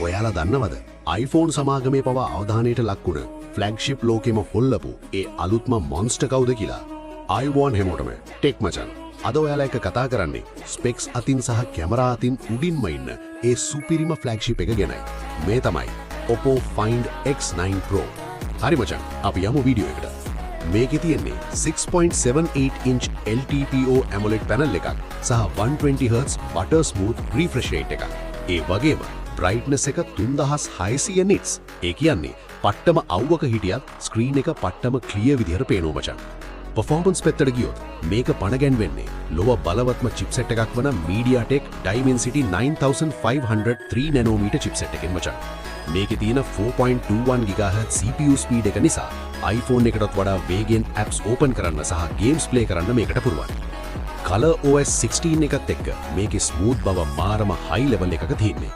ඔයාලා දන්නවද iPhone සමාගමේ පවා අවධානයට ලක්වුණ ෆ්ලැග්ෂිප් ලෝකෙම හොල්ලපු ඒ අලුත්ම මොන්ස්ටර් කවුද කියලා? iPhone හැමෝටම ටෙක් මචන්. අද ඔයාලා එක කතා කරන්නේ ස්පෙක්ස් අතින් සහ කැමරා අතින් උඩින්ම ඉන්න ඒ සුපිරිම ෆ්ලැග්ෂිප් එක ගැනයි. මේ තමයි Oppo Find X9 Pro. හරි මචන්, අපි යමු වීඩියෝ එකට. මේකේ තියෙන්නේ 6.78 inch LTPO AMOLED panel එකක් සහ 120Hz butter smooth refresh rate එකක්. ඒ වගේම brightness එක 3600 nits. ඒ කියන්නේ පට්ටම අවුවක හිටියත් ස්ක්‍රීන් එක පට්ටම ක්ලියර් විදිහට පේනවා මචං. performance පැත්තට ගියොත් මේක පණ ගැන්වෙන්නේ ලොව බලවත්ම chipset එකක් වන MediaTek Dimensity 9500 3 nanometer chipset එකෙන් මචං. මේකේ තියෙන 4.21 GHz CPU speed එක නිසා iPhone එකටත් වඩා වේගෙන් apps open කරන්න සහ games play කරන්න මේකට පුළුවන්. Color OS 16 එකත් එක්ක මේකේ smooth බව මාරම high level එකක තියෙන්නේ.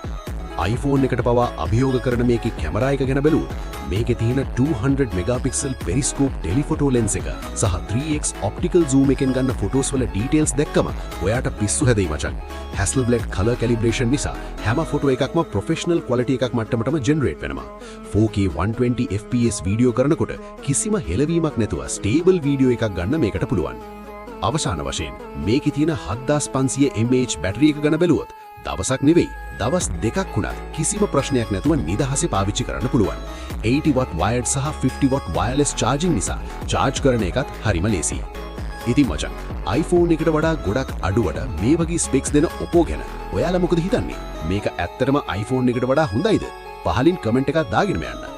iPhone එකට පවා අභියෝග කරන මේකේ කැමරා එක ගැන බැලුවොත් මේකේ තියෙන 200 megapixel periscope telephoto lens එක සහ 3x optical zoom එකෙන් ගන්න photos වල details දැක්කම ඔයාට පිස්සු හැදෙයි මචං. Hasselblad color calibration නිසා හැම photo එකක්ම professional quality එකක් මට්ටමටම generate වෙනවා. 4K 120 fps වීඩියෝ කරනකොට කිසිම හෙලවීමක් නැතුව stable වීඩියෝ එකක් ගන්න මේකට පුළුවන්. අවසාන වශයෙන් මේකේ තියෙන 7500 mAh බැටරි එක ගැන බැලුවොත් දවසක් නෙවෙයි දවස් දෙකක් වුණත් කිසිම ප්‍රශ්නයක් නැතුව නිදහසේ පාවිච්චි කරන්න පුළුවන්. 80 watt wired සහ 50 watt wireless charging නිසා charge කරන එකත් හරිම ලේසියි. ඉතින් මචං, iPhone එකට වඩා ගොඩක් අඩුවට මේ වගේ ස්පෙක්ස් දෙන Oppo ගැන ඔයාලා මොකද හිතන්නේ? මේක ඇත්තටම iPhone එකට වඩා හොඳයිද? පහලින් කමෙන්ට් එකක් දාගෙන යන්න.